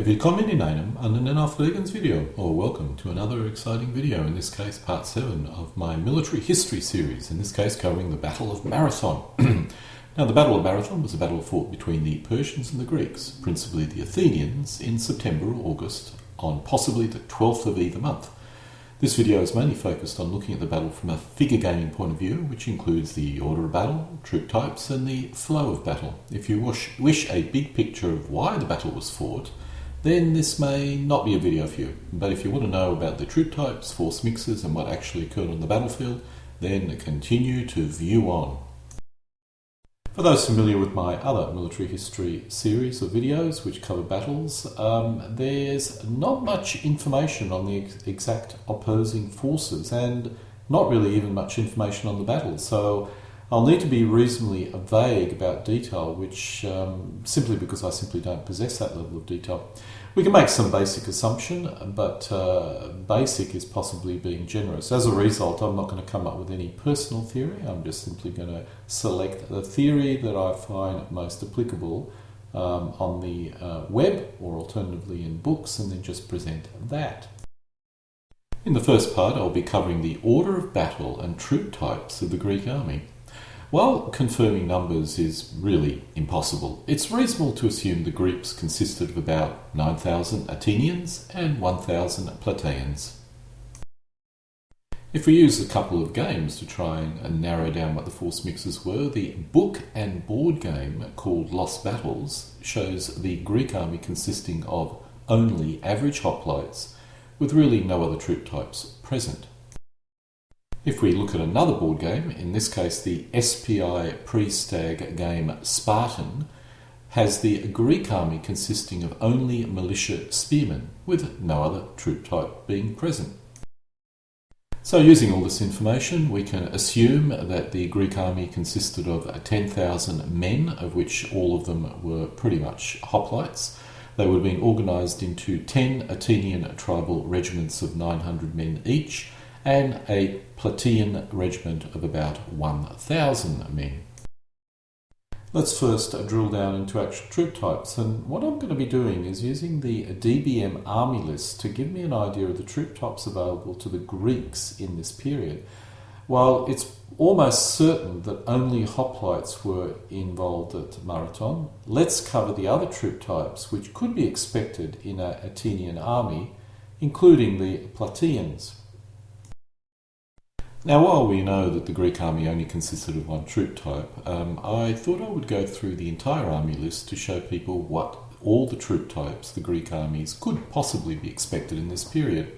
Willkommen in einem anderen Aufregungsvideo, or welcome to another exciting video, in this case part 7 of my military history series, in this case covering the Battle of Marathon. Now, the Battle of Marathon was a battle fought between the Persians and the Greeks, principally the Athenians, in September or August, on possibly the 12th of either month. This video is mainly focused on looking at the battle from a figure gaming point of view, which includes the order of battle, troop types, and the flow of battle. If you wish a big picture of why the battle was fought, then this may not be a video for you. But if you want to know about the troop types, force mixes, and what actually occurred on the battlefield, then continue to view on. For those familiar with my other military history series of videos which cover battles, there's not much information on the exact opposing forces and not really even much information on the battle. So I'll need to be reasonably vague about detail, which simply because I simply don't possess that level of detail. We can make some basic assumption, but basic is possibly being generous. As a result, I'm not going to come up with any personal theory. I'm just simply going to select the theory that I find most applicable on the web, or alternatively in books, and then just present that. In the first part, I'll be covering the order of battle and troop types of the Greek army. While confirming numbers is really impossible, it's reasonable to assume the Greeks consisted of about 9,000 Athenians and 1,000 Plataeans. If we use a couple of games to try and narrow down what the force mixes were, the book and board game called Lost Battles shows the Greek army consisting of only average hoplites, with really no other troop types present. If we look at another board game, in this case the SPI pre-stag game Spartan, has the Greek army consisting of only militia spearmen, with no other troop type being present. So using all this information, we can assume that the Greek army consisted of 10,000 men, of which all of them were pretty much hoplites. They would have been organised into 10 Athenian tribal regiments of 900 men each, and a Plataean regiment of about 1,000 men. Let's first drill down into actual troop types, and what I'm going to be doing is using the DBM army list to give me an idea of the troop types available to the Greeks in this period. While it's almost certain that only hoplites were involved at Marathon, let's cover the other troop types which could be expected in an Athenian army, including the Plataeans. Now, while we know that the Greek army only consisted of one troop type, I thought I would go through the entire army list to show people what all the troop types the Greek armies could possibly be expected in this period.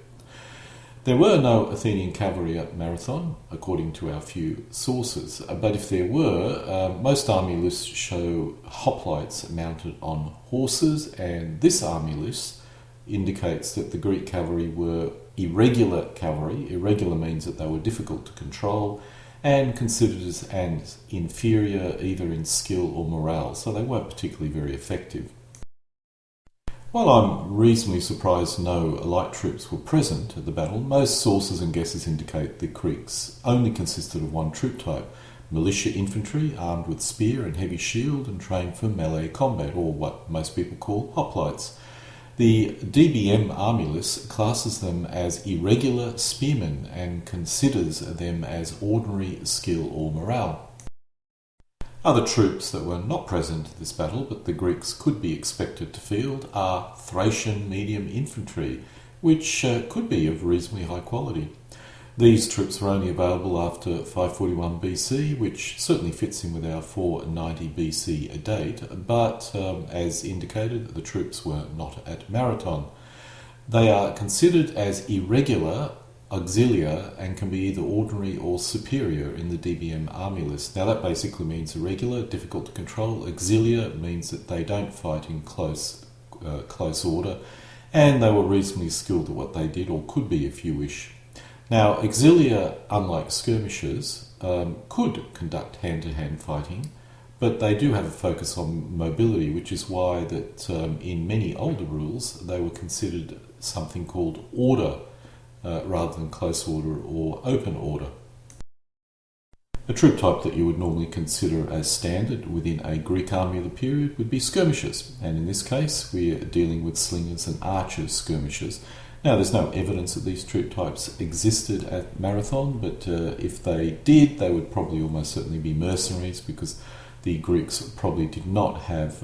There were no Athenian cavalry at Marathon, according to our few sources, but if there were, most army lists show hoplites mounted on horses, and this army list indicates that the Greek cavalry were irregular cavalry. Irregular means that they were difficult to control and considered as inferior either in skill or morale, so they weren't particularly very effective. While I'm reasonably surprised no light troops were present at the battle, most sources and guesses indicate the Greeks only consisted of one troop type: militia infantry armed with spear and heavy shield and trained for melee combat, or what most people call hoplites. The DBM army list classes them as irregular spearmen and considers them as ordinary skill or morale. Other troops that were not present at this battle but the Greeks could be expected to field are Thracian medium infantry, which could be of reasonably high quality. These troops were only available after 541 BC, which certainly fits in with our 490 BC date, but as indicated, the troops were not at Marathon. They are considered as irregular auxiliar and can be either ordinary or superior in the DBM army list. Now that basically means irregular, difficult to control. Auxiliar means that they don't fight in close order, and they were reasonably skilled at what they did, or could be if you wish. Now, auxiliar, unlike skirmishes, could conduct hand-to-hand fighting, but they do have a focus on mobility, which is why that in many older rules they were considered something called order rather than close order or open order. A troop type that you would normally consider as standard within a Greek army of the period would be skirmishes, and in this case we're dealing with slingers and archers skirmishes. Now there's no evidence that these troop types existed at Marathon, but if they did, they would probably almost certainly be mercenaries, because the Greeks probably did not have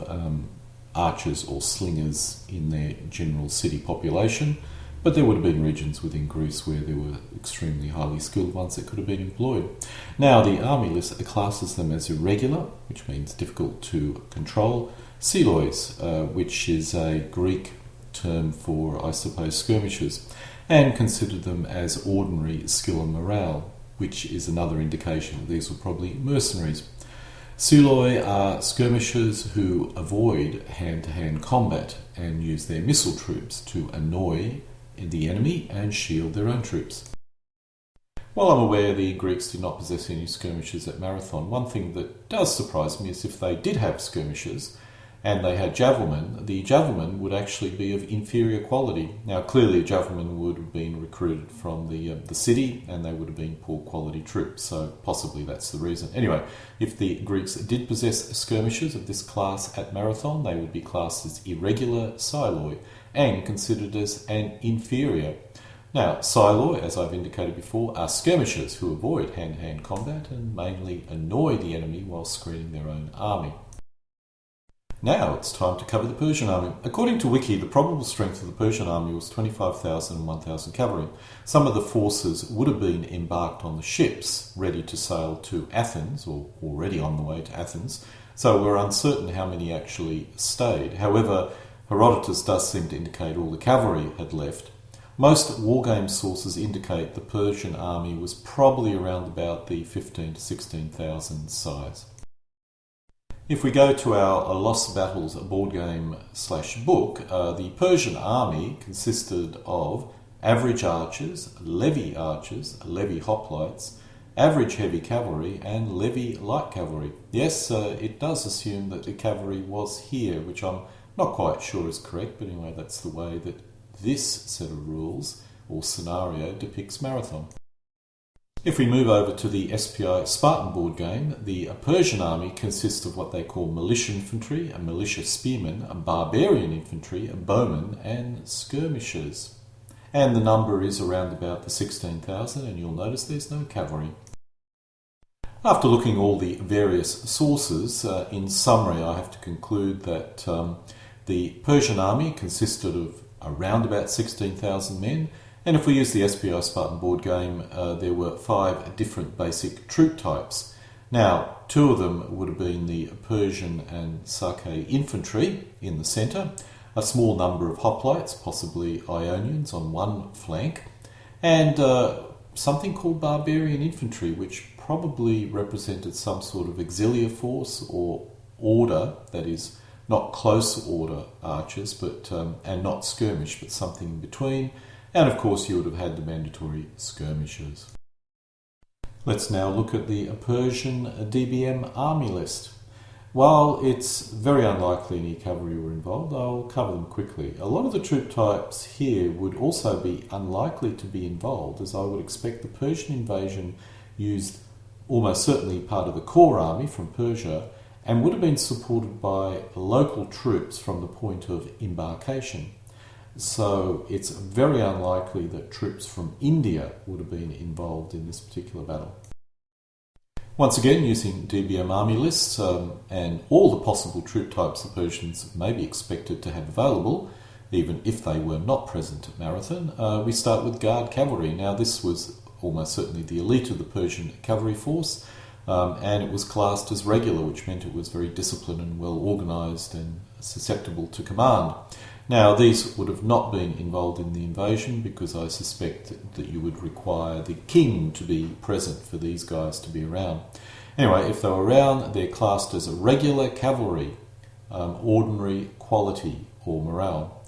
archers or slingers in their general city population, but there would have been regions within Greece where there were extremely highly skilled ones that could have been employed. Now, the army list classes them as irregular, which means difficult to control, Silois, which is a Greek term for, I suppose, skirmishes, and considered them as ordinary skill and morale, which is another indication that these were probably mercenaries. Siloi are skirmishers who avoid hand-to-hand combat and use their missile troops to annoy the enemy and shield their own troops. While I'm aware the Greeks did not possess any skirmishers at Marathon, one thing that does surprise me is if they did have skirmishers and they had javelmen, the javelmen would actually be of inferior quality. Now clearly a javelman would have been recruited from the city, and they would have been poor quality troops, so possibly that's the reason. Anyway, if the Greeks did possess skirmishers of this class at Marathon, they would be classed as irregular Siloi and considered as an inferior. Now, Siloi, as I've indicated before, are skirmishers who avoid hand-to-hand combat and mainly annoy the enemy while screening their own army. Now it's time to cover the Persian army. According to Wiki, the probable strength of the Persian army was 25,000 and 1,000 cavalry. Some of the forces would have been embarked on the ships, ready to sail to Athens, or already on the way to Athens, so we're uncertain how many actually stayed. However, Herodotus does seem to indicate all the cavalry had left. Most wargame sources indicate the Persian army was probably around about the 15 to 16,000 size. If we go to our Lost Battles board game / book, the Persian army consisted of average archers, Levy hoplites, average heavy cavalry, and Levy light cavalry. Yes, it does assume that the cavalry was here, which I'm not quite sure is correct, but anyway, that's the way that this set of rules or scenario depicts Marathon. If we move over to the SPI Spartan board game, the Persian army consists of what they call militia infantry, militia spearmen, barbarian infantry, bowmen, and skirmishers. And the number is around about the 16,000, and you'll notice there's no cavalry. After looking all the various sources, in summary I have to conclude that the Persian army consisted of around about 16,000 men, and if we use the SPI Spartan board game, there were 5 different basic troop types. Now, 2 of them would have been the Persian and Sake infantry in the centre, a small number of hoplites, possibly Ionians, on one flank, and something called barbarian infantry, which probably represented some sort of auxiliar force or order, that is, not close order archers, but and not skirmish, but something in between. And of course you would have had the mandatory skirmishes. Let's now look at the Persian DBM army list. While it's very unlikely any cavalry were involved, I'll cover them quickly. A lot of the troop types here would also be unlikely to be involved, as I would expect the Persian invasion used almost certainly part of the core army from Persia and would have been supported by local troops from the point of embarkation. So it's very unlikely that troops from India would have been involved in this particular battle. Once again, using DBM army lists and all the possible troop types the Persians may be expected to have available, even if they were not present at Marathon, we start with Guard Cavalry. Now this was almost certainly the elite of the Persian cavalry force, and it was classed as regular, which meant it was very disciplined and well organised and susceptible to command. Now, these would have not been involved in the invasion because I suspect that you would require the king to be present for these guys to be around. Anyway, if they were around, they're classed as a regular cavalry, ordinary quality or morale.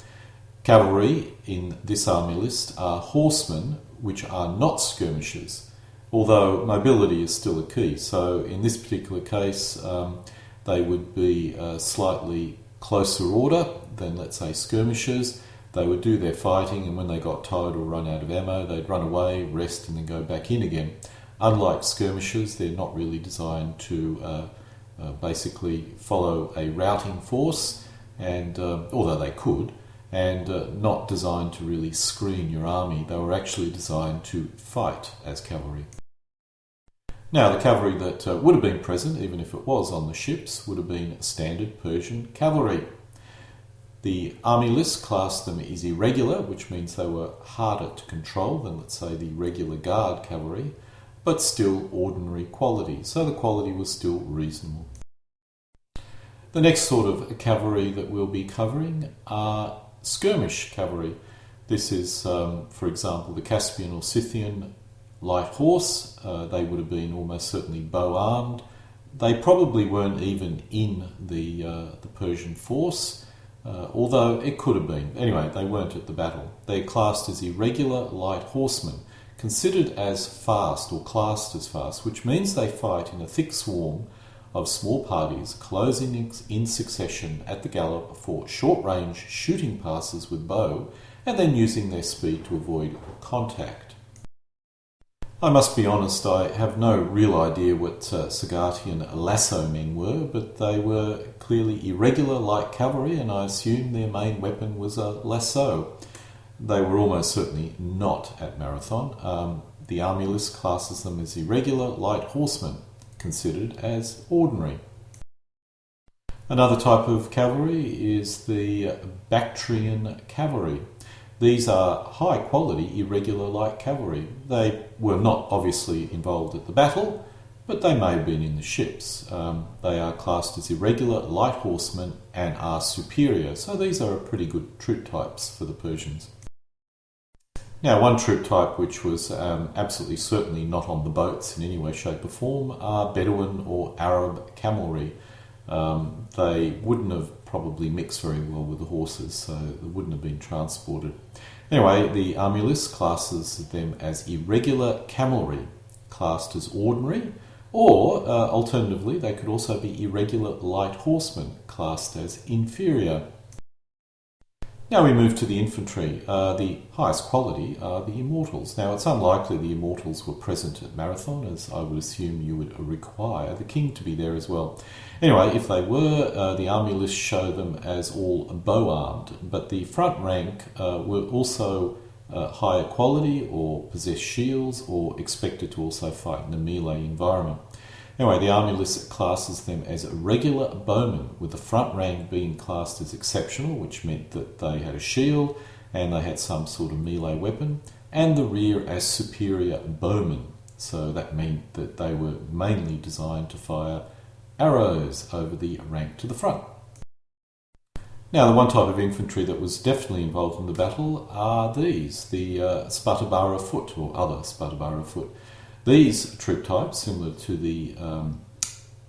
Cavalry in this army list are horsemen, which are not skirmishers, although mobility is still a key. So in this particular case, they would be slightly closer order than, let's say, skirmishers. They would do their fighting, and when they got tired or run out of ammo, they'd run away, rest, and then go back in again. Unlike skirmishes, they're not really designed to basically follow a routing force, and although they could, and not designed to really screen your army. They were actually designed to fight as cavalry. Now, the cavalry that would have been present, even if it was on the ships, would have been standard Persian cavalry. The army list classed them as irregular, which means they were harder to control than, let's say, the regular guard cavalry, but still ordinary quality, so the quality was still reasonable. The next sort of cavalry that we'll be covering are skirmish cavalry. This is, for example, the Caspian or Scythian light horse. They would have been almost certainly bow-armed. They probably weren't even in the Persian force, although it could have been. Anyway, they weren't at the battle. They're classed as irregular light horsemen, considered as fast or classed as fast, which means they fight in a thick swarm of small parties closing in succession at the gallop for short-range shooting passes with bow, and then using their speed to avoid contact. I must be honest, I have no real idea what Sagartian lasso men were, but they were clearly irregular light cavalry, and I assume their main weapon was a lasso. They were almost certainly not at Marathon. The army list classes them as irregular light horsemen, considered as ordinary. Another type of cavalry is the Bactrian Cavalry. These are high quality irregular light cavalry. They were not obviously involved at the battle, but they may have been in the ships. They are classed as irregular light horsemen and are superior, so these are pretty good troop types for the Persians. Now, one troop type which was absolutely certainly not on the boats in any way, shape or form are Bedouin or Arab cavalry. They wouldn't have probably mixed very well with the horses, so they wouldn't have been transported. Anyway, the army list classes them as irregular cavalry, classed as ordinary, or alternatively they could also be irregular light horsemen, classed as inferior. Now we move to the infantry. The highest quality are the immortals. Now, it's unlikely the immortals were present at Marathon, as I would assume you would require the king to be there as well. Anyway, if they were, the army lists show them as all bow-armed, but the front rank were also higher quality or possessed shields or expected to also fight in a melee environment. Anyway, the army list classes them as regular bowmen, with the front rank being classed as exceptional, which meant that they had a shield and they had some sort of melee weapon, and the rear as superior bowmen. So that meant that they were mainly designed to fire arrows over the rank to the front. Now, the one type of infantry that was definitely involved in the battle are these, the Spatabara foot, or other Spatabara foot. These troop types, similar to the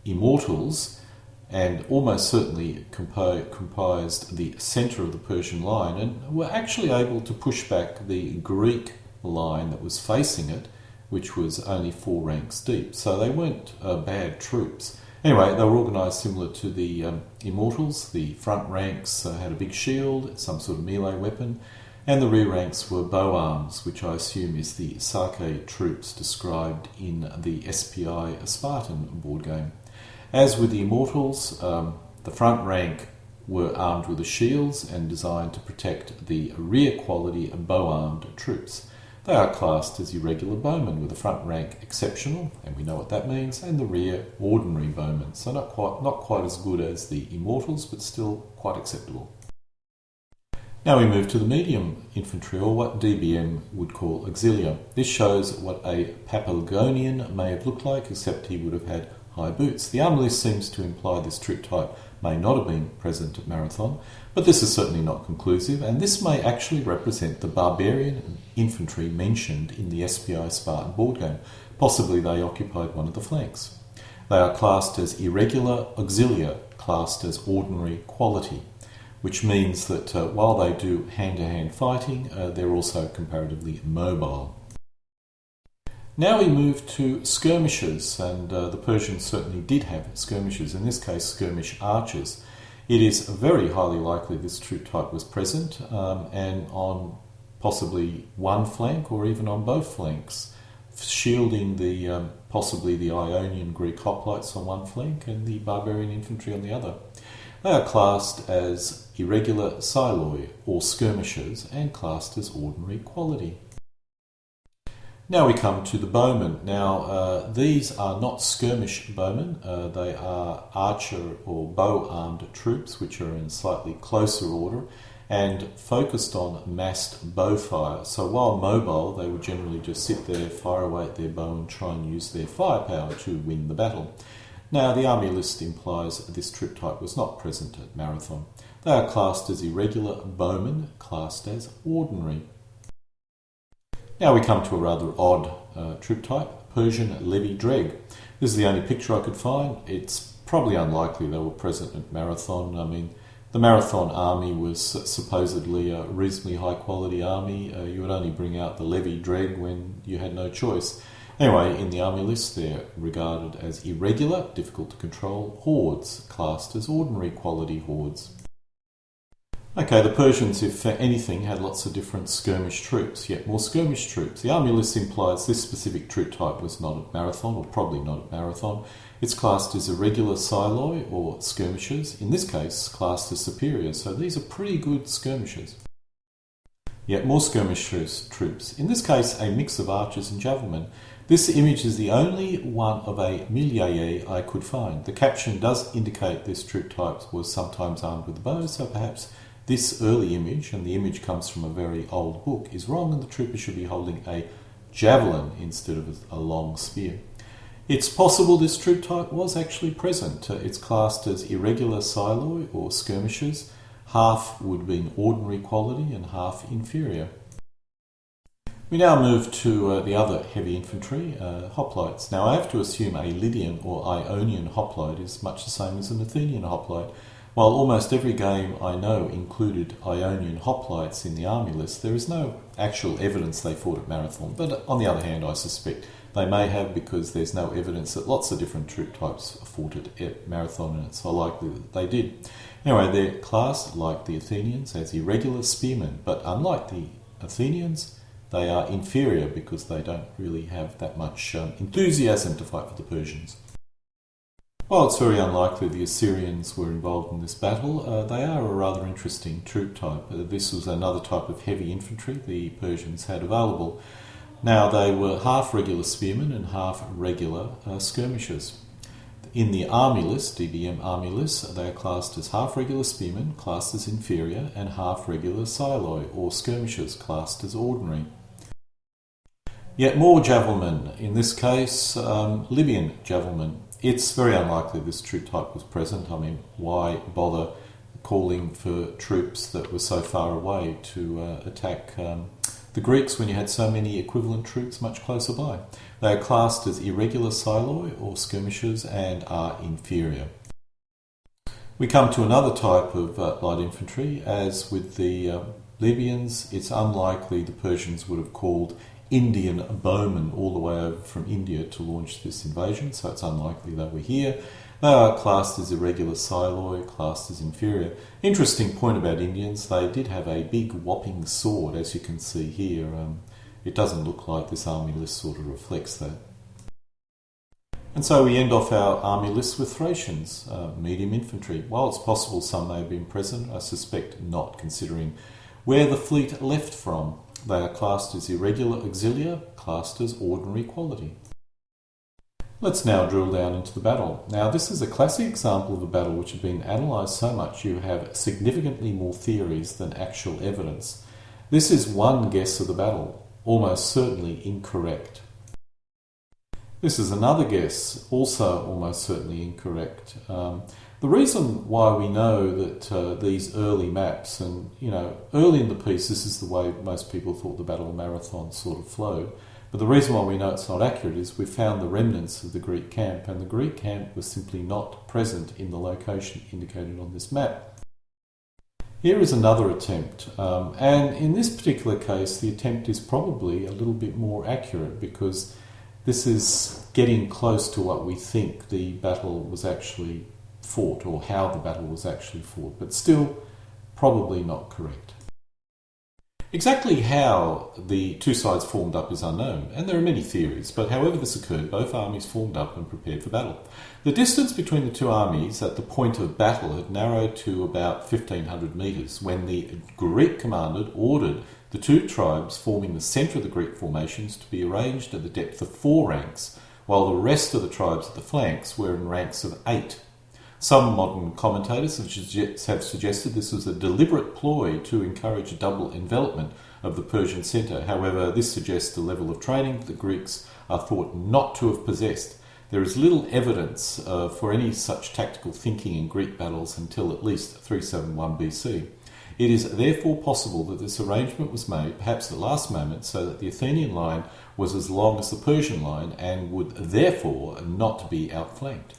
immortals, and almost certainly comprised the centre of the Persian line, and were actually able to push back the Greek line that was facing it, which was only 4 ranks deep. So they weren't bad troops. Anyway, they were organised similar to the immortals. The front ranks had a big shield, some sort of melee weapon, and the rear ranks were bow arms, which I assume is the Sake troops described in the SPI Spartan board game. As with the immortals, the front rank were armed with the shields and designed to protect the rear quality bow-armed troops. They are classed as irregular bowmen, with the front rank exceptional, and we know what that means, and the rear ordinary bowmen. So not quite as good as the immortals, but still quite acceptable. Now we move to the medium infantry, or what DBM would call auxiliar. This shows what a Paphlagonian may have looked like, except he would have had high boots. The army list seems to imply this troop type may not have been present at Marathon, but this is certainly not conclusive, and this may actually represent the barbarian infantry mentioned in the SPI Spartan board game. Possibly they occupied one of the flanks. They are classed as irregular auxiliar, classed as ordinary quality, which means that while they do hand-to-hand fighting, they're also comparatively mobile. Now we move to skirmishes, and the Persians certainly did have skirmishes, in this case skirmish archers. It is very highly likely this troop type was present, and on possibly one flank or even on both flanks. shielding the possibly the Ionian Greek hoplites on one flank and the barbarian infantry on the other. They are classed as irregular auxiliar or skirmishes and classed as ordinary quality. Now we come to the bowmen. Now these are not skirmish bowmen, they are archer or bow-armed troops which are in slightly closer order and focused on massed bow fire. So while mobile, they would generally just sit there, fire away at their bow and try and use their firepower to win the battle. Now the army list implies this troop type was not present at Marathon. They are classed as irregular bowmen, classed as ordinary. Now we come to a rather odd troop type, Persian Levy Dreg. This is the only picture I could find. It's probably unlikely they were present at Marathon. I mean, the Marathon army was supposedly a reasonably high quality army. You would only bring out the Levy Dreg when you had no choice. Anyway, in the army list they're regarded as irregular, difficult to control, hordes, classed as ordinary quality hordes. Okay, the Persians, if anything, had lots of different skirmish troops, yet more skirmish troops. The army list implies this specific troop type was not at Marathon, or probably not at Marathon. It's classed as irregular auxiliar or skirmishes, in this case classed as superior, so these are pretty good skirmishes. Yet more skirmish troops, in this case a mix of archers and javelmen. This image is the only one of a millier I could find. The caption does indicate this troop type was sometimes armed with a bow, so perhaps this early image, and the image comes from a very old book, is wrong and the trooper should be holding a javelin instead of a long spear. It's possible this troop type was actually present. It's classed as irregular auxiliar or skirmishes. Half would be ordinary quality and half inferior. We now move to the other heavy infantry, hoplites. Now I have to assume a Lydian or Ionian hoplite is much the same as an Athenian hoplite. While almost every game I know included Ionian hoplites in the army list, there is no actual evidence they fought at Marathon. But on the other hand, I suspect they may have, because there's no evidence that lots of different troop types fought at Marathon, and it's so likely that they did. Anyway, they're classed, like the Athenians, as irregular spearmen, but unlike the Athenians, they are inferior because they don't really have that much enthusiasm to fight for the Persians. While it's very unlikely the Assyrians were involved in this battle, they are a rather interesting troop type. This was another type of heavy infantry the Persians had available. Now they were half regular spearmen and half regular skirmishers. In the army list, DBM army list, they are classed as half regular spearmen, classed as inferior, and half regular auxiliar or skirmishers, classed as ordinary. Yet more javelmen, in this case Libyan javelmen. It's very unlikely this troop type was present. I mean, why bother calling for troops that were so far away to attack the Greeks when you had so many equivalent troops much closer by? They are classed as irregular auxiliar or skirmishers and are inferior. We come to another type of light infantry. As with the Libyans, it's unlikely the Persians would have called Indian bowmen all the way over from India to launch this invasion, so it's unlikely they were here. They are classed as irregular auxiliar, classed as inferior. Interesting point about Indians, they did have a big whopping sword, as you can see here. It doesn't look like this army list sort of reflects that. And so we end off our army list with Thracians, medium infantry. While it's possible some may have been present, I suspect not, considering where the fleet left from. They are classed as irregular auxiliar, classed as ordinary quality. Let's now drill down into the battle. Now this is a classic example of a battle which has been analysed so much you have significantly more theories than actual evidence. This is one guess of the battle, almost certainly incorrect. This is another guess, also almost certainly incorrect. The reason why we know that these early maps, and early in the piece, this is the way most people thought the Battle of Marathon sort of flowed, but the reason why we know it's not accurate is we found the remnants of the Greek camp, and the Greek camp was simply not present in the location indicated on this map. Here is another attempt, and in this particular case the attempt is probably a little bit more accurate because this is getting close to what we think the battle was actually fought, or how the battle was actually fought, but still probably not correct. Exactly how the two sides formed up is unknown, and there are many theories, but however this occurred, both armies formed up and prepared for battle. The distance between the two armies at the point of battle had narrowed to about 1,500 metres when the Greek commander ordered the two tribes forming the centre of the Greek formations to be arranged at the depth of 4 ranks, while the rest of the tribes at the flanks were in ranks of 8. Some modern commentators have suggested this was a deliberate ploy to encourage a double envelopment of the Persian centre. However, this suggests a level of training the Greeks are thought not to have possessed. There is little evidence for any such tactical thinking in Greek battles until at least 371 BC. It is therefore possible that this arrangement was made, perhaps at the last moment, so that the Athenian line was as long as the Persian line and would therefore not be outflanked.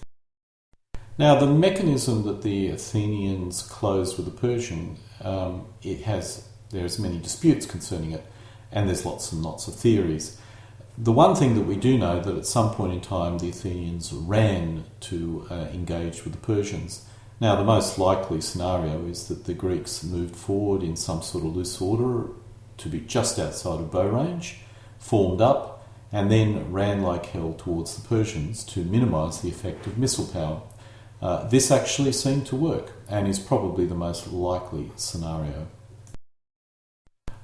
Now, the mechanism that the Athenians closed with the Persian, there's many disputes concerning it, and there's lots and lots of theories. The one thing that we do know that at some point in time the Athenians ran to engage with the Persians. Now, the most likely scenario is that the Greeks moved forward in some sort of loose order to be just outside of bow range, formed up, and then ran like hell towards the Persians to minimise the effect of missile power. This actually seemed to work and is probably the most likely scenario.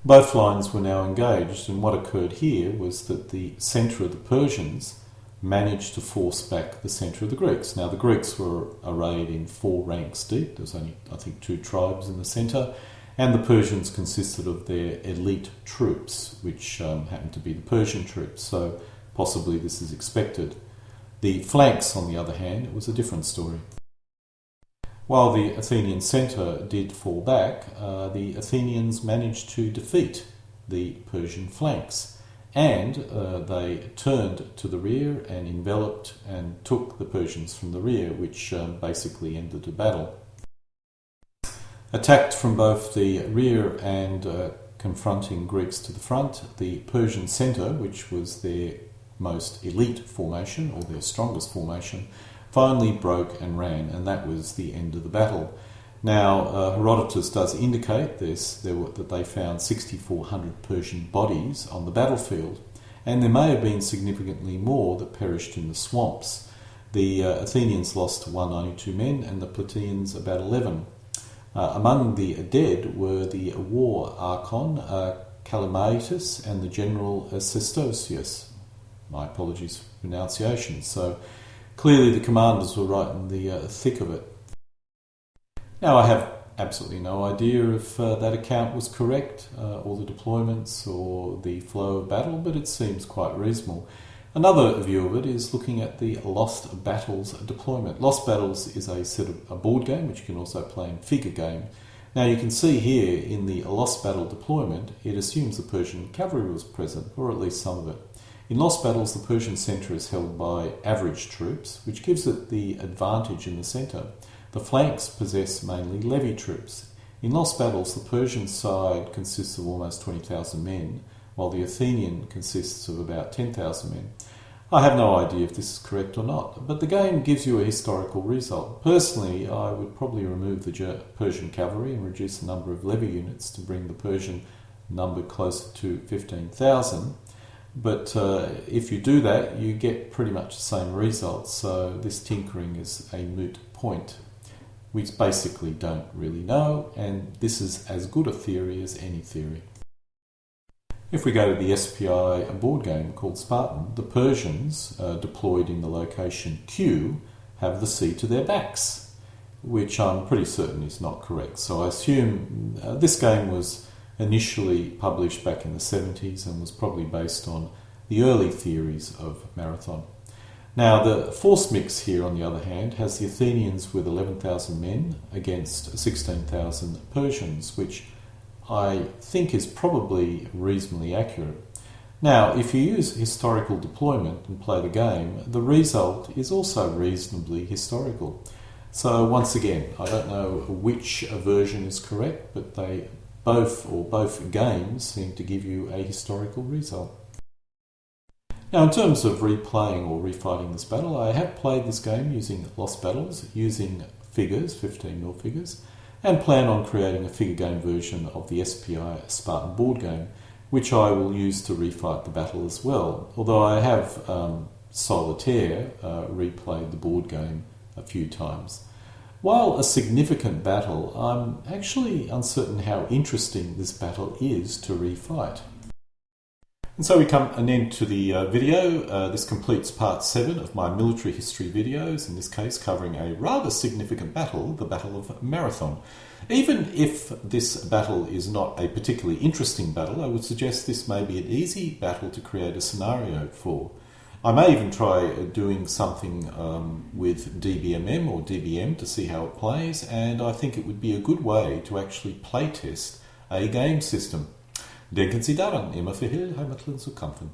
Both lines were now engaged, and what occurred here was that the centre of the Persians managed to force back the centre of the Greeks. Now, the Greeks were arrayed in 4 ranks deep. There was only, I think, 2 tribes in the centre, and the Persians consisted of their elite troops, which happened to be the Persian troops, so possibly this is expected. The flanks, on the other hand, it was a different story. While the Athenian centre did fall back, the Athenians managed to defeat the Persian flanks, and they turned to the rear and enveloped and took the Persians from the rear, which basically ended the battle. Attacked from both the rear and confronting Greeks to the front, the Persian centre, which was their most elite formation, or their strongest formation, finally broke and ran, and that was the end of the battle. Now, Herodotus does indicate that they found 6,400 Persian bodies on the battlefield, and there may have been significantly more that perished in the swamps. The Athenians lost 192 men, and the Plataeans about 11. Among the dead were the war archon Callimachus and the general Sestosius. My apologies for pronunciation. So clearly the commanders were right in the thick of it. Now, I have absolutely no idea if that account was correct, or the deployments or the flow of battle, but it seems quite reasonable. Another view of it is looking at the Lost Battles deployment. Lost Battles is a board game which you can also play in figure game. Now, you can see here in the Lost Battle deployment, it assumes the Persian cavalry was present, or at least some of it. In Lost Battles, the Persian centre is held by average troops, which gives it the advantage in the centre. The flanks possess mainly Levy troops. In Lost Battles, the Persian side consists of almost 20,000 men, while the Athenian consists of about 10,000 men. I have no idea if this is correct or not, but the game gives you a historical result. Personally, I would probably remove the Persian cavalry and reduce the number of Levy units to bring the Persian number closer to 15,000. But if you do that, you get pretty much the same result, so this tinkering is a moot point. We basically don't really know, and this is as good a theory as any theory. If we go to the SPI board game called Spartan, the Persians, deployed in the location Q, have the sea to their backs, which I'm pretty certain is not correct. So I assume this game was initially published back in the 70s and was probably based on the early theories of Marathon. Now, the force mix here, on the other hand, has the Athenians with 11,000 men against 16,000 Persians, which I think is probably reasonably accurate. Now, if you use historical deployment and play the game, the result is also reasonably historical. So once again, I don't know which version is correct, but both games seem to give you a historical result. Now, in terms of replaying or refighting this battle, I have played this game using Lost Battles, using figures, 15mm figures. and plan on creating a figure game version of the SPI Spartan board game, which I will use to refight the battle as well, although I have Solitaire replayed the board game a few times. While a significant battle, I'm actually uncertain how interesting this battle is to refight. And so we come an end to the video. This completes part 7 of my military history videos, in this case covering a rather significant battle, the Battle of Marathon. Even if this battle is not a particularly interesting battle, I would suggest this may be an easy battle to create a scenario for. I may even try doing something with DBMM or DBM to see how it plays, and I think it would be a good way to actually playtest a game system. Denken Sie daran, immer für Heil, Heimatland zu kämpfen.